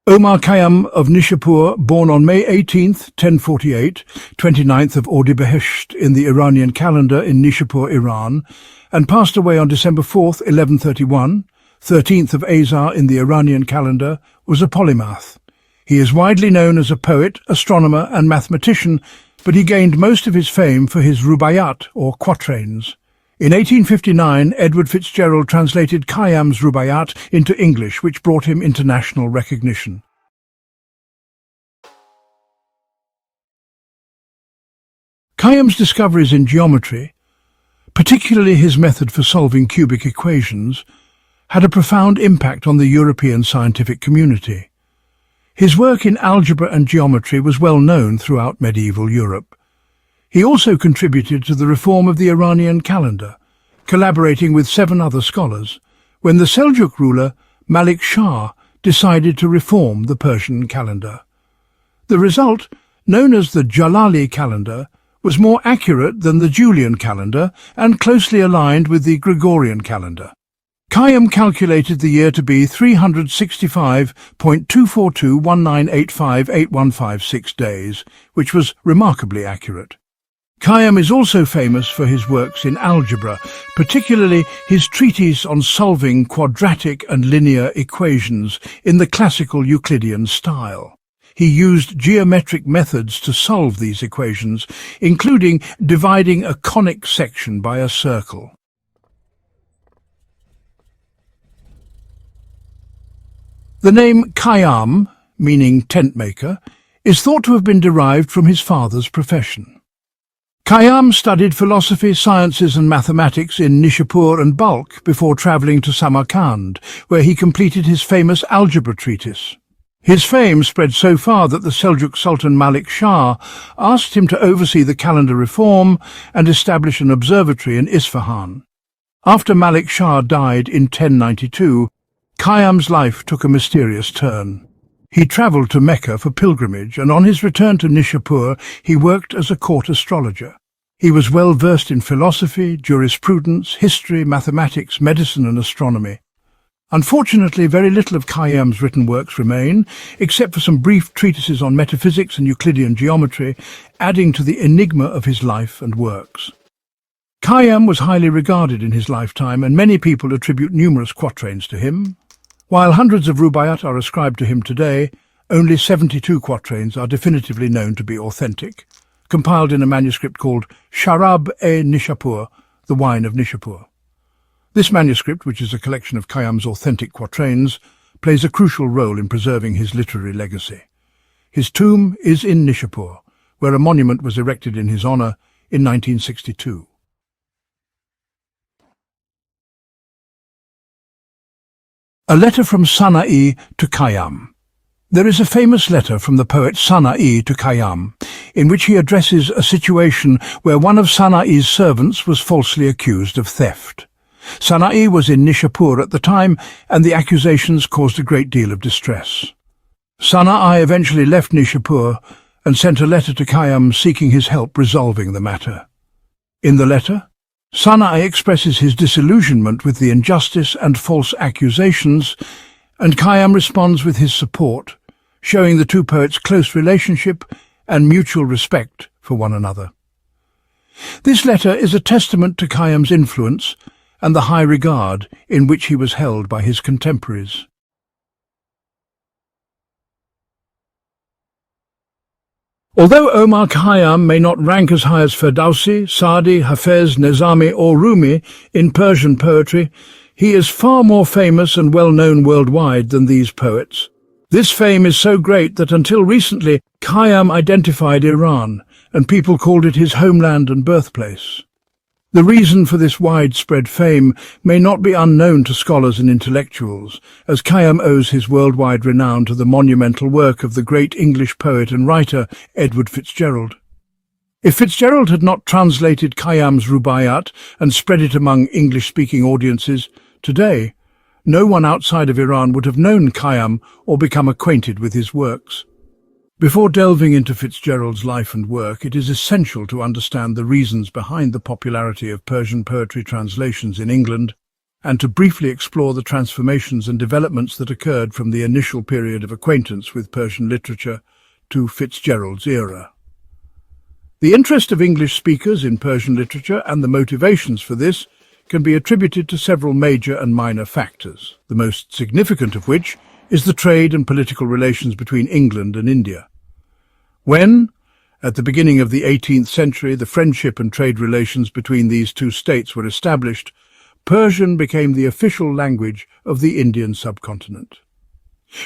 Omar Khayyam of Nishapur, born on May 18, 1048, 29th of Ordibehesht in the Iranian calendar in Nishapur, Iran, and passed away on December 4, 1131, 13th of Azar in the Iranian calendar, was a polymath. He is widely known as a poet, astronomer and mathematician, but he gained most of his fame for his Rubaiyat, or quatrains. In 1859, Edward FitzGerald translated Khayyam's Rubaiyat into English, which brought him international recognition. Khayyam's discoveries in geometry, particularly his method for solving cubic equations, had a profound impact on the European scientific community. His work in algebra and geometry was well known throughout medieval Europe. He also contributed to the reform of the Iranian calendar, collaborating with 7 other scholars, when the Seljuk ruler Malik Shah decided to reform the Persian calendar. The result, known as the Jalali calendar, was more accurate than the Julian calendar and closely aligned with the Gregorian calendar. Khayyam calculated the year to be 365.24219858156 days, which was remarkably accurate. Khayyam is also famous for his works in algebra, particularly his treatise on solving quadratic and linear equations in the classical Euclidean style. He used geometric methods to solve these equations, including dividing a conic section by a circle. The name Khayyam, meaning tent maker, is thought to have been derived from his father's profession. Khayyam studied philosophy, sciences and mathematics in Nishapur and Balkh before travelling to Samarkand, where he completed his famous algebra treatise. His fame spread so far that the Seljuk Sultan Malik Shah asked him to oversee the calendar reform and establish an observatory in Isfahan. After Malik Shah died in 1092, Khayyam's life took a mysterious turn. He travelled to Mecca for pilgrimage, and on his return to Nishapur he worked as a court astrologer. He was well versed in philosophy, jurisprudence, history, mathematics, medicine and astronomy. Unfortunately, very little of Khayyam's written works remain, except for some brief treatises on metaphysics and Euclidean geometry, adding to the enigma of his life and works. Khayyam was highly regarded in his lifetime, and many people attribute numerous quatrains to him. While hundreds of Rubaiyat are ascribed to him today, only 72 quatrains are definitively known to be authentic, compiled in a manuscript called Sharab-e-Nishapur, the Wine of Nishapur. This manuscript, which is a collection of Khayyam's authentic quatrains, plays a crucial role in preserving his literary legacy. His tomb is in Nishapur, where a monument was erected in his honour in 1962. A letter from Sana'i to Khayyam. There is a famous letter from the poet Sana'i to Khayyam, in which he addresses a situation where one of Sana'i's servants was falsely accused of theft. Sana'i was in Nishapur at the time, and the accusations caused a great deal of distress. Sana'i eventually left Nishapur and sent a letter to Khayyam seeking his help resolving the matter. In the letter, Sana'i expresses his disillusionment with the injustice and false accusations, and Khayyam responds with his support, showing the two poets' close relationship and mutual respect for one another. This letter is a testament to Khayyam's influence and the high regard in which he was held by his contemporaries. Although Omar Khayyam may not rank as high as Ferdowsi, Sa'di, Hafez, Nizami or Rumi in Persian poetry, he is far more famous and well known worldwide than these poets. This fame is so great that until recently Khayyam identified Iran, and people called it his homeland and birthplace. The reason for this widespread fame may not be unknown to scholars and intellectuals, as Khayyam owes his worldwide renown to the monumental work of the great English poet and writer Edward FitzGerald. If FitzGerald had not translated Khayyam's Rubaiyat and spread it among English-speaking audiences, today no one outside of Iran would have known Khayyam or become acquainted with his works. Before delving into FitzGerald's life and work, it is essential to understand the reasons behind the popularity of Persian poetry translations in England and to briefly explore the transformations and developments that occurred from the initial period of acquaintance with Persian literature to FitzGerald's era. The interest of English speakers in Persian literature and the motivations for this can be attributed to several major and minor factors, the most significant of which is the trade and political relations between England and India. When, at the beginning of the 18th century, the friendship and trade relations between these two states were established, Persian became the official language of the Indian subcontinent.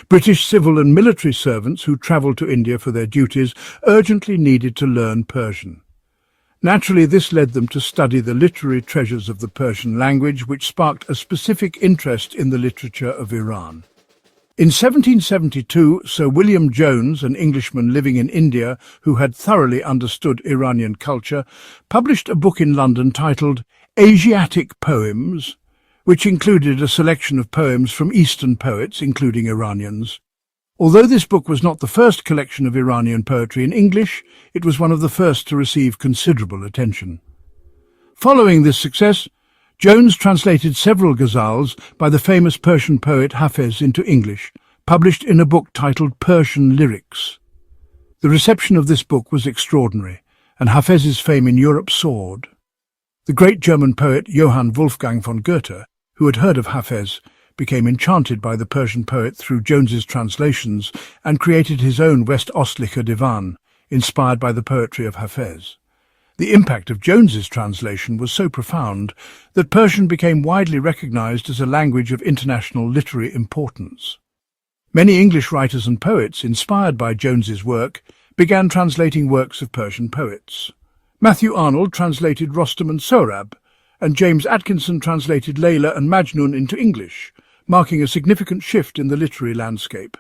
British civil and military servants who travelled to India for their duties urgently needed to learn Persian. Naturally, this led them to study the literary treasures of the Persian language, which sparked a specific interest in the literature of Iran. In 1772, Sir William Jones, an Englishman living in India who had thoroughly understood Iranian culture, published a book in London titled Asiatic Poems, which included a selection of poems from Eastern poets, including Iranians. Although this book was not the first collection of Iranian poetry in English, it was one of the first to receive considerable attention. Following this success, Jones translated several ghazals by the famous Persian poet Hafez into English, published in a book titled Persian Lyrics. The reception of this book was extraordinary, and Hafez's fame in Europe soared. The great German poet Johann Wolfgang von Goethe, who had heard of Hafez, became enchanted by the Persian poet through Jones's translations and created his own Westostlicher Divan, inspired by the poetry of Hafez. The impact of Jones's translation was so profound that Persian became widely recognized as a language of international literary importance. Many English writers and poets, inspired by Jones's work, began translating works of Persian poets. Matthew Arnold translated Rostam and Sohrab, and James Atkinson translated Layla and Majnun into English, marking a significant shift in the literary landscape.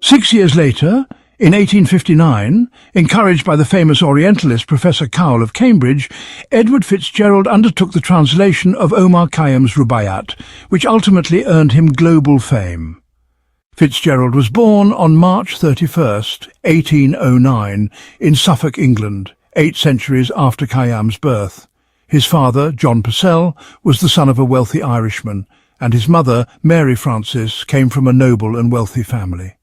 Six years later, in 1859, encouraged by the famous Orientalist Professor Cowell of Cambridge, Edward FitzGerald undertook the translation of Omar Khayyam's Rubaiyat, which ultimately earned him global fame. FitzGerald was born on March 31st, 1809, in Suffolk, England, 8 centuries after Khayyam's birth. His father, John Purcell, was the son of a wealthy Irishman, and his mother, Mary Frances, came from a noble and wealthy family.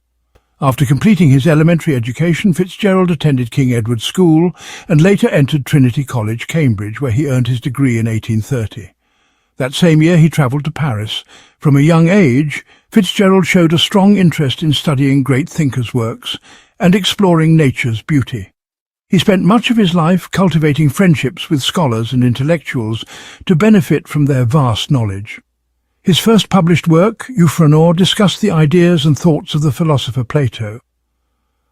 After completing his elementary education, FitzGerald attended King Edward's School and later entered Trinity College, Cambridge, where he earned his degree in 1830. That same year he travelled to Paris. From a young age, FitzGerald showed a strong interest in studying great thinkers' works and exploring nature's beauty. He spent much of his life cultivating friendships with scholars and intellectuals to benefit from their vast knowledge. His first published work, Euphranor, discussed the ideas and thoughts of the philosopher Plato.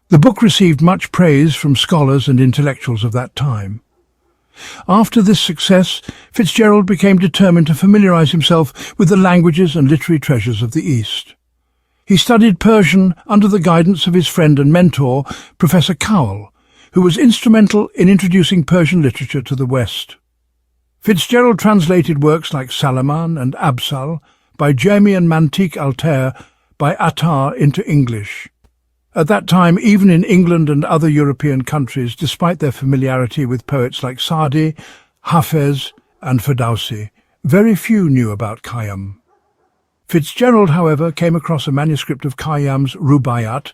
The book received much praise from scholars and intellectuals of that time. After this success, FitzGerald became determined to familiarize himself with the languages and literary treasures of the East. He studied Persian under the guidance of his friend and mentor, Professor Cowell, who was instrumental in introducing Persian literature to the West. FitzGerald translated works like Salaman and Absal by Jami and Mantiq Altair by Attar into English. At that time, even in England and other European countries, despite their familiarity with poets like Saadi, Hafez and Ferdowsi, very few knew about Khayyam. FitzGerald, however, came across a manuscript of Khayyam's Rubaiyat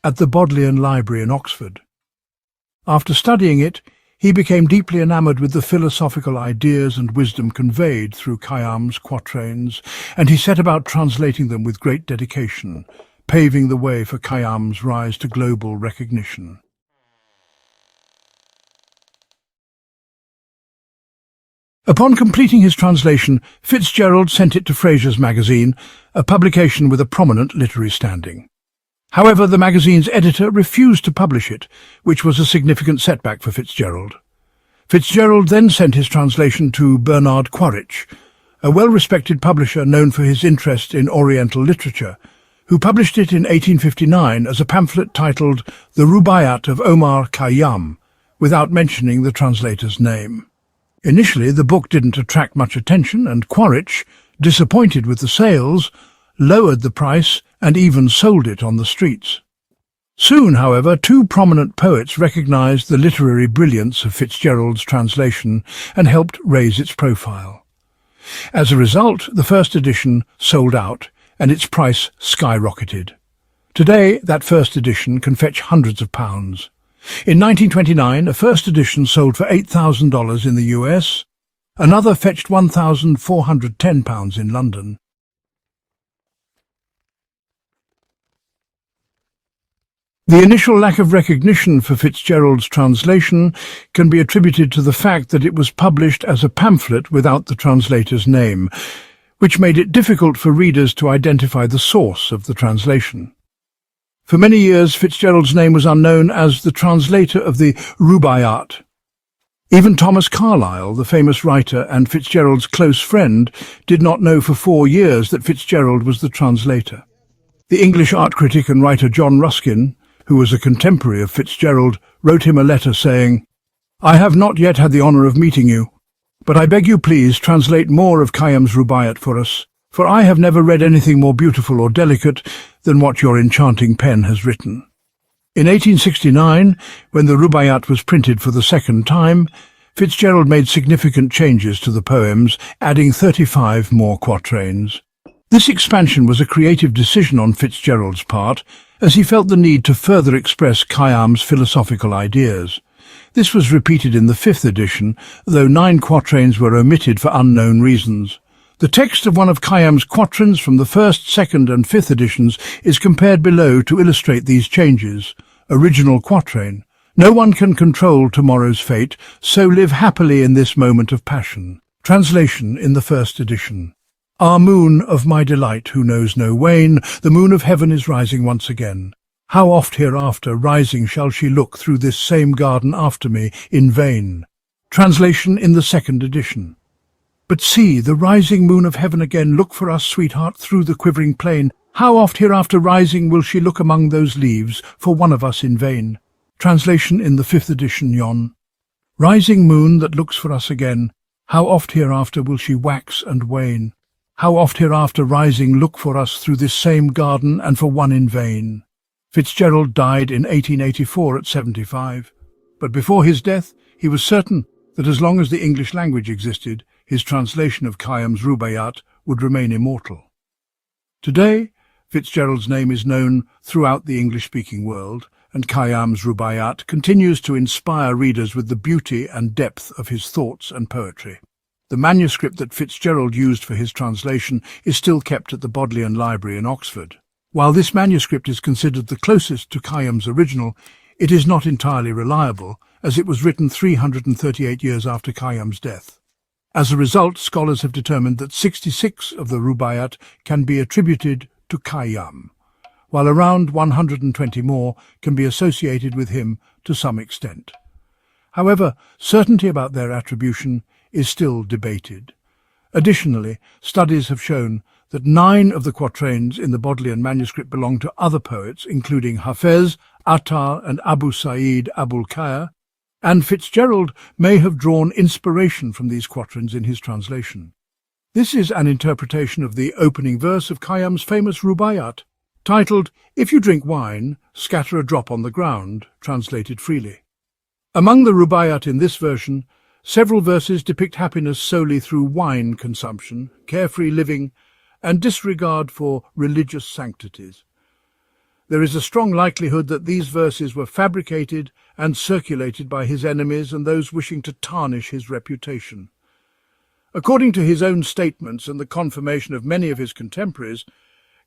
at the Bodleian Library in Oxford. After studying it, he became deeply enamoured with the philosophical ideas and wisdom conveyed through Khayyam's quatrains, and he set about translating them with great dedication, paving the way for Khayyam's rise to global recognition. Upon completing his translation, FitzGerald sent it to Fraser's magazine, a publication with a prominent literary standing. However, the magazine's editor refused to publish it, which was a significant setback for FitzGerald. FitzGerald then sent his translation to Bernard Quaritch, a well-respected publisher known for his interest in Oriental literature, who published it in 1859 as a pamphlet titled The Rubaiyat of Omar Khayyam, without mentioning the translator's name. Initially, the book didn't attract much attention, and Quaritch, disappointed with the sales, lowered the price and even sold it on the streets. Soon, however, two prominent poets recognized the literary brilliance of FitzGerald's translation and helped raise its profile. As a result, the first edition sold out and its price skyrocketed. Today, that first edition can fetch hundreds of pounds. In 1929, a first edition sold for $8,000 in the US. Another fetched £1,410 in London. The initial lack of recognition for FitzGerald's translation can be attributed to the fact that it was published as a pamphlet without the translator's name, which made it difficult for readers to identify the source of the translation. For many years, FitzGerald's name was unknown as the translator of the Rubaiyat. Even Thomas Carlyle, the famous writer and FitzGerald's close friend, did not know for 4 years that FitzGerald was the translator. The English art critic and writer John Ruskin, who was a contemporary of FitzGerald, wrote him a letter saying, "I have not yet had the honour of meeting you, but I beg you please translate more of Khayyam's Rubaiyat for us, for I have never read anything more beautiful or delicate than what your enchanting pen has written." In 1869, when the Rubaiyat was printed for the second time, FitzGerald made significant changes to the poems, adding 35 more quatrains. This expansion was a creative decision on FitzGerald's part, as he felt the need to further express Khayyam's philosophical ideas. This was repeated in the 5th edition, though 9 quatrains were omitted for unknown reasons. The text of one of Khayyam's quatrains from the 1st, 2nd and 5th editions is compared below to illustrate these changes. Original quatrain: "No one can control tomorrow's fate, so live happily in this moment of passion." Translation in the 1st edition: "Ah, moon of my delight, who knows no wane, the moon of heaven is rising once again. How oft hereafter rising shall she look through this same garden after me in vain." Translation in the 2nd edition: "But see, the rising moon of heaven again, look for us, sweetheart, through the quivering plain. How oft hereafter rising will she look among those leaves, for one of us in vain." Translation in the 5th edition, Yon: "Rising moon that looks for us again, how oft hereafter will she wax and wane. How oft hereafter rising look for us through this same garden, and for one in vain." FitzGerald died in 1884 at 75, but before his death he was certain that as long as the English language existed, his translation of Khayyam's Rubaiyat would remain immortal. Today, FitzGerald's name is known throughout the English-speaking world, and Khayyam's Rubaiyat continues to inspire readers with the beauty and depth of his thoughts and poetry. The manuscript that FitzGerald used for his translation is still kept at the Bodleian Library in Oxford. While this manuscript is considered the closest to Khayyam's original, it is not entirely reliable, as it was written 338 years after Khayyam's death. As a result, scholars have determined that 66 of the Rubaiyat can be attributed to Khayyam, while around 120 more can be associated with him to some extent. However, certainty about their attribution is still debated. Additionally, studies have shown that 9 of the quatrains in the Bodleian manuscript belong to other poets, including Hafez, Attar and Abu Sa'id Abul Khair, and FitzGerald may have drawn inspiration from these quatrains in his translation. This is an interpretation of the opening verse of Khayyam's famous Rubaiyat, titled, "If you drink wine, scatter a drop on the ground," translated freely. Among the Rubaiyat in this version, several verses depict happiness solely through wine consumption, carefree living, and disregard for religious sanctities. There is a strong likelihood that these verses were fabricated and circulated by his enemies and those wishing to tarnish his reputation. According to his own statements and the confirmation of many of his contemporaries,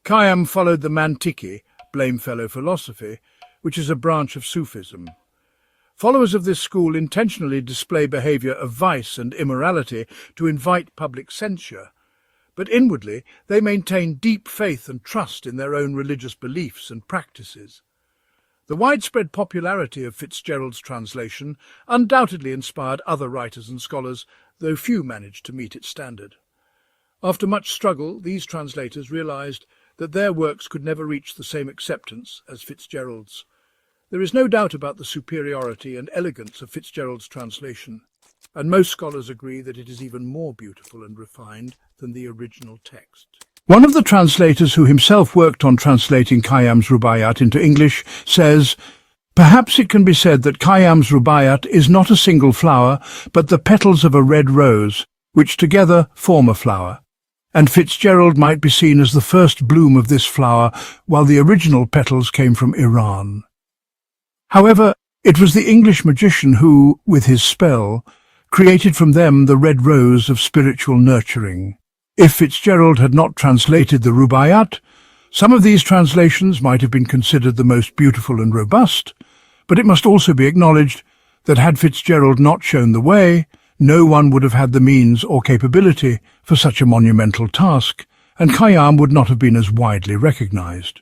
Khayyam followed the Mantiki, blamefellow philosophy, which is a branch of Sufism. Followers of this school intentionally display behaviour of vice and immorality to invite public censure, but inwardly they maintain deep faith and trust in their own religious beliefs and practices. The widespread popularity of FitzGerald's translation undoubtedly inspired other writers and scholars, though few managed to meet its standard. After much struggle, these translators realised that their works could never reach the same acceptance as FitzGerald's. There is no doubt about the superiority and elegance of FitzGerald's translation, and most scholars agree that it is even more beautiful and refined than the original text. One of the translators who himself worked on translating Khayyam's Rubaiyat into English says, "Perhaps it can be said that Khayyam's Rubaiyat is not a single flower, but the petals of a red rose, which together form a flower. And FitzGerald might be seen as the first bloom of this flower, while the original petals came from Iran." However, it was the English magician who, with his spell, created from them the red rose of spiritual nurturing. If FitzGerald had not translated the Rubaiyat, some of these translations might have been considered the most beautiful and robust, but it must also be acknowledged that had FitzGerald not shown the way, no one would have had the means or capability for such a monumental task, and Khayyam would not have been as widely recognized.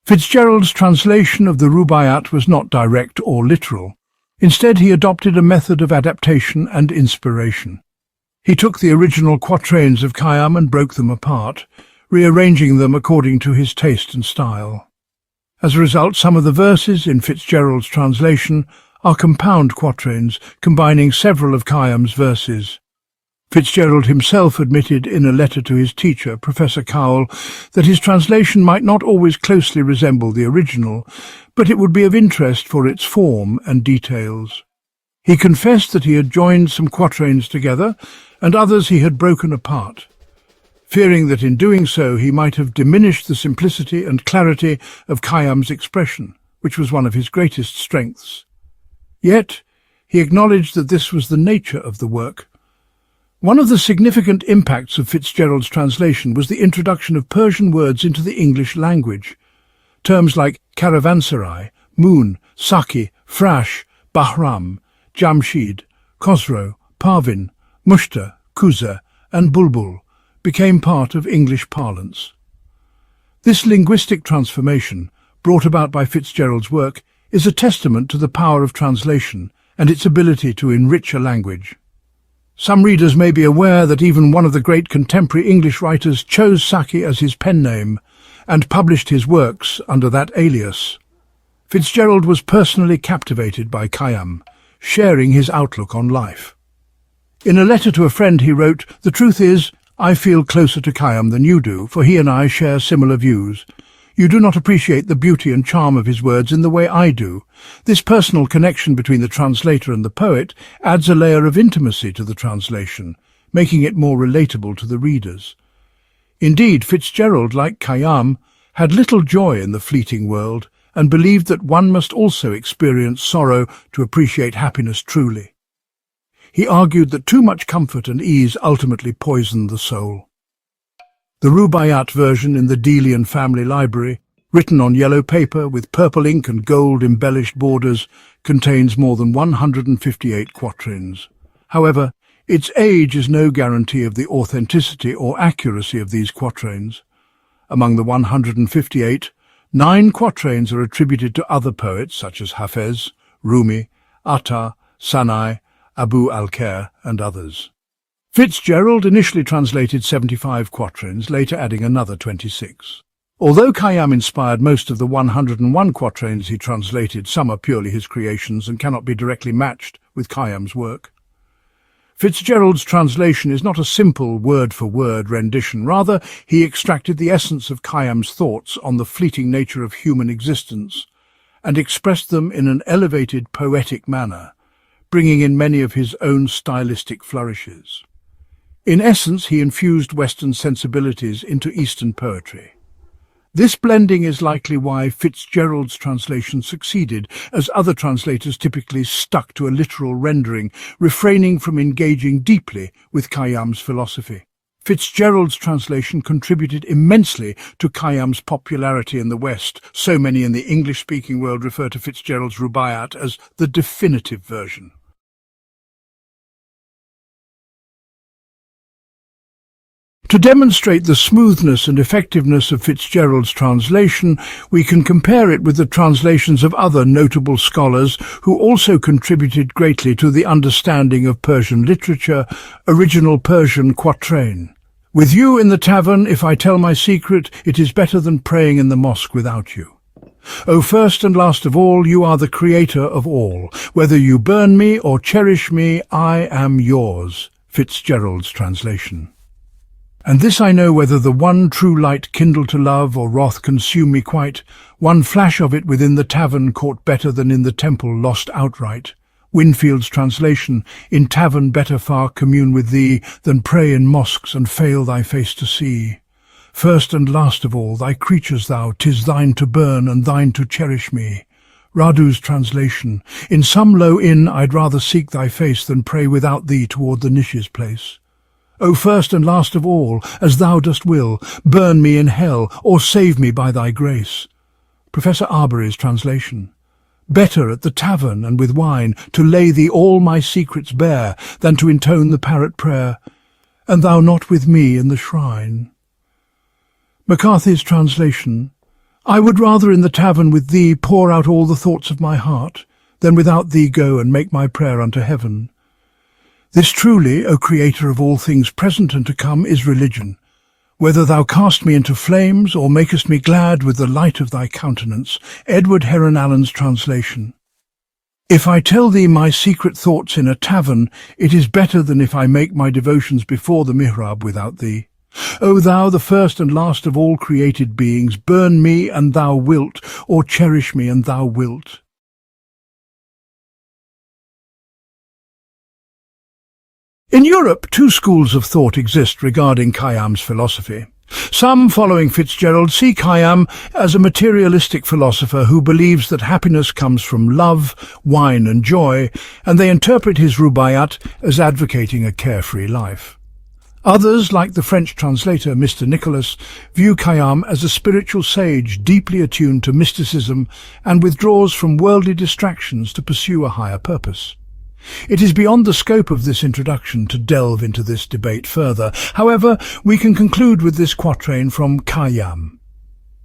FitzGerald's translation of the Rubaiyat was not direct or literal. Instead, he adopted a method of adaptation and inspiration. He took the original quatrains of Khayyam and broke them apart, rearranging them according to his taste and style. As a result, some of the verses in FitzGerald's translation are compound quatrains, combining several of Khayyam's verses. FitzGerald himself admitted in a letter to his teacher, Professor Cowell, that his translation might not always closely resemble the original, but it would be of interest for its form and details. He confessed that he had joined some quatrains together, and others he had broken apart, fearing that in doing so he might have diminished the simplicity and clarity of Khayyam's expression, which was one of his greatest strengths. Yet, he acknowledged that this was the nature of the work. One of the significant impacts of FitzGerald's translation was the introduction of Persian words into the English language. Terms like caravanserai, moon, saki, frash, bahram, jamshid, khosrow, parvin, mushta, kuza, and bulbul became part of English parlance. This linguistic transformation, brought about by FitzGerald's work, is a testament to the power of translation and its ability to enrich a language. Some readers may be aware that even one of the great contemporary English writers chose Saki as his pen name and published his works under that alias. FitzGerald was personally captivated by Khayyam, sharing his outlook on life. In a letter to a friend he wrote, "The truth is, I feel closer to Khayyam than you do, for he and I share similar views. You do not appreciate the beauty and charm of his words in the way I do. This personal connection between the translator and the poet adds a layer of intimacy to the translation, making it more relatable to the readers." Indeed, FitzGerald, like Khayyam, had little joy in the fleeting world and believed that one must also experience sorrow to appreciate happiness truly. He argued that too much comfort and ease ultimately poisoned the soul. The Rubaiyat version in the Delian family library, written on yellow paper with purple ink and gold embellished borders, contains more than 158 quatrains. However, its age is no guarantee of the authenticity or accuracy of these quatrains. Among the 158, 9 quatrains are attributed to other poets such as Hafez, Rumi, Atta, Sanai, Abu al-Khair, and others. FitzGerald initially translated 75 quatrains, later adding another 26. Although Khayyam inspired most of the 101 quatrains he translated, some are purely his creations and cannot be directly matched with Khayyam's work. FitzGerald's translation is not a simple word-for-word rendition. Rather, he extracted the essence of Khayyam's thoughts on the fleeting nature of human existence and expressed them in an elevated, poetic manner, bringing in many of his own stylistic flourishes. In essence, he infused Western sensibilities into Eastern poetry. This blending is likely why FitzGerald's translation succeeded, as other translators typically stuck to a literal rendering, refraining from engaging deeply with Khayyam's philosophy. FitzGerald's translation contributed immensely to Khayyam's popularity in the West. So many in the English-speaking world refer to FitzGerald's Rubaiyat as the definitive version. To demonstrate the smoothness and effectiveness of FitzGerald's translation, we can compare it with the translations of other notable scholars who also contributed greatly to the understanding of Persian literature, original Persian quatrain. "With you in the tavern, if I tell my secret, it is better than praying in the mosque without you. O first and last of all, you are the creator of all. Whether you burn me or cherish me, I am yours." FitzGerald's translation. And this I know, whether the one true light kindle to love, or wrath consume me quite, one flash of it within the tavern caught better than in the temple lost outright. Winfield's translation: in tavern better far commune with thee, than pray in mosques and fail thy face to see. First and last of all, thy creatures thou, 'tis thine to burn and thine to cherish me. Radu's translation: in some low inn I'd rather seek thy face than pray without thee toward the niche's place. O first and last of all, as thou dost will, burn me in hell, or save me by thy grace. Professor Arbery's translation: better at the tavern and with wine to lay thee all my secrets bare, than to intone the parrot prayer, and thou not with me in the shrine. McCarthy's translation: I would rather in the tavern with thee pour out all the thoughts of my heart, than without thee go and make my prayer unto heaven. This truly, O Creator of all things present and to come, is religion. Whether thou cast me into flames, or makest me glad with the light of thy countenance. Edward Heron Allen's translation: if I tell thee my secret thoughts in a tavern, it is better than if I make my devotions before the mihrab without thee. O thou, the first and last of all created beings, burn me and thou wilt, or cherish me and thou wilt. In Europe, two schools of thought exist regarding Khayyam's philosophy. Some, following FitzGerald, see Khayyam as a materialistic philosopher who believes that happiness comes from love, wine and joy, and they interpret his Rubaiyat as advocating a carefree life. Others, like the French translator Mr. Nicholas, view Khayyam as a spiritual sage deeply attuned to mysticism and withdraws from worldly distractions to pursue a higher purpose. It is beyond the scope of this introduction to delve into this debate further. However, we can conclude with this quatrain from Khayyam.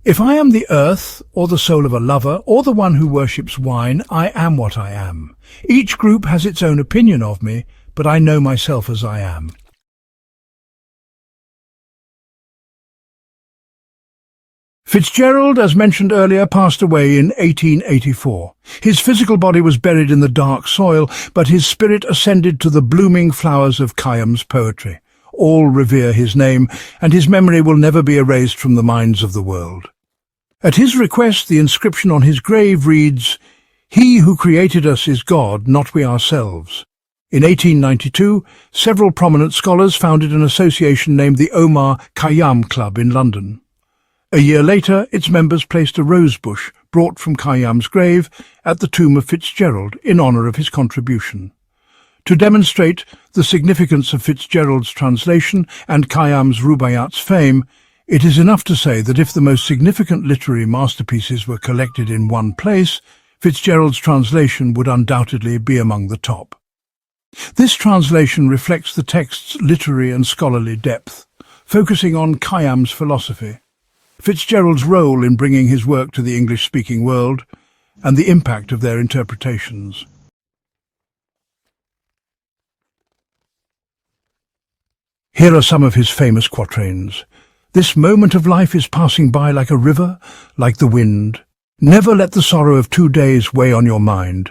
If I am the earth, or the soul of a lover, or the one who worships wine, I am what I am. Each group has its own opinion of me, but I know myself as I am. FitzGerald, as mentioned earlier, passed away in 1884. His physical body was buried in the dark soil, but his spirit ascended to the blooming flowers of Khayyam's poetry. All revere his name, and his memory will never be erased from the minds of the world. At his request, the inscription on his grave reads, "He who created us is God, not we ourselves." In 1892, several prominent scholars founded an association named the Omar Khayyam Club in London. A year later, its members placed a rosebush brought from Khayyam's grave at the tomb of FitzGerald in honour of his contribution. To demonstrate the significance of FitzGerald's translation and Khayyam's Rubaiyat's fame, it is enough to say that if the most significant literary masterpieces were collected in one place, FitzGerald's translation would undoubtedly be among the top. This translation reflects the text's literary and scholarly depth, focusing on Khayyam's philosophy, FitzGerald's role in bringing his work to the English-speaking world, and the impact of their interpretations. Here are some of his famous quatrains. This moment of life is passing by like a river, like the wind. Never let the sorrow of 2 days weigh on your mind.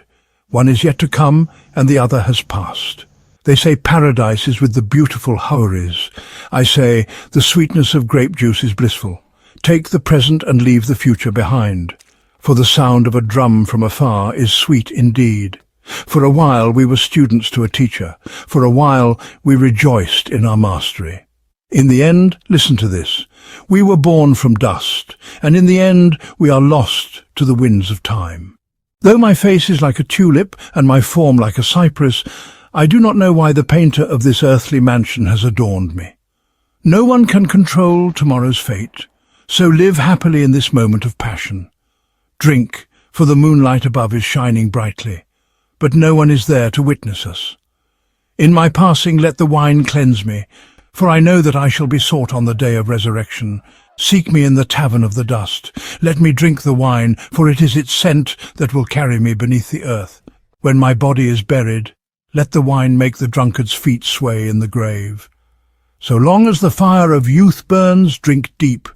One is yet to come, and the other has passed. They say paradise is with the beautiful houris. I say the sweetness of grape juice is blissful. Take the present and leave the future behind. For the sound of a drum from afar is sweet indeed. For a while we were students to a teacher. For a while we rejoiced in our mastery. In the end, listen to this, we were born from dust, and in the end we are lost to the winds of time. Though my face is like a tulip and my form like a cypress, I do not know why the painter of this earthly mansion has adorned me. No one can control tomorrow's fate, so live happily in this moment of passion. Drink, for the moonlight above is shining brightly, but no one is there to witness us. In my passing let the wine cleanse me, for I know that I shall be sought on the day of resurrection. Seek me in the tavern of the dust. Let me drink the wine, for it is its scent that will carry me beneath the earth. When my body is buried, let the wine make the drunkard's feet sway in the grave. So long as the fire of youth burns, drink deep,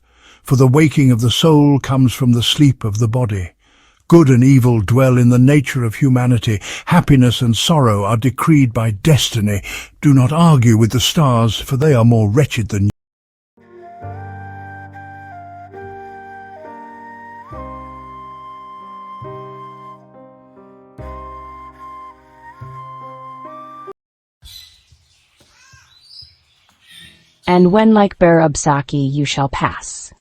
for the waking of the soul comes from the sleep of the body. Good and evil dwell in the nature of humanity. Happiness and sorrow are decreed by destiny. Do not argue with the stars, for they are more wretched than you. And when like Bear Obsaki you shall pass.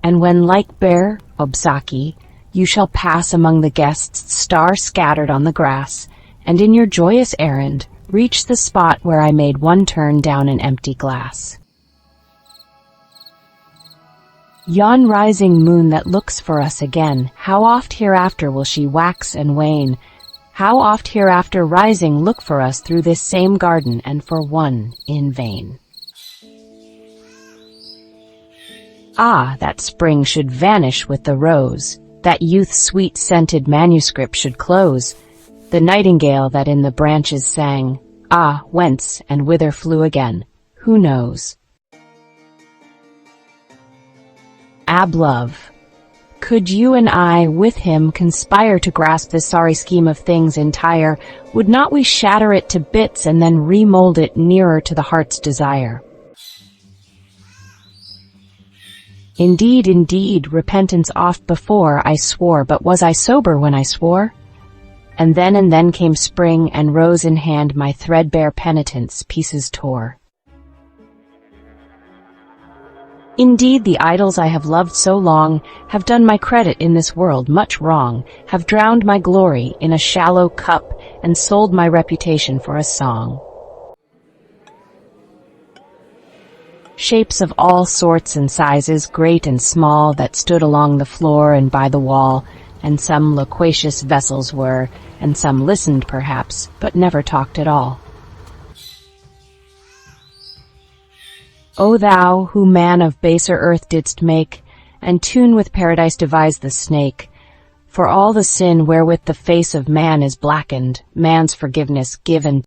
And when like Bear Obsaki you shall pass among the guests star-scattered on the grass, and in your joyous errand reach the spot where I made one turn down an empty glass. Yon rising moon that looks for us again, how oft hereafter will she wax and wane? How oft hereafter rising look for us through this same garden, and for one in vain. Ah, that spring should vanish with the rose, that youth's sweet-scented manuscript should close, the nightingale that in the branches sang, ah, whence and whither flew again, who knows? Ab love, could you and I with him conspire to grasp this sorry scheme of things entire, would not we shatter it to bits and then remold it nearer to the heart's desire? Indeed, indeed, repentance oft before I swore, but was I sober when I swore? And then came spring, and rose in hand my threadbare penitence pieces tore. Indeed, the idols I have loved so long have done my credit in this world much wrong, have drowned my glory in a shallow cup, and sold my reputation for a song. Shapes of all sorts and sizes, great and small, that stood along the floor and by the wall, and some loquacious vessels were, and some listened perhaps, but never talked at all. O thou, who man of baser earth didst make, and tune with paradise devise the snake, for all the sin wherewith the face of man is blackened, man's forgiveness give and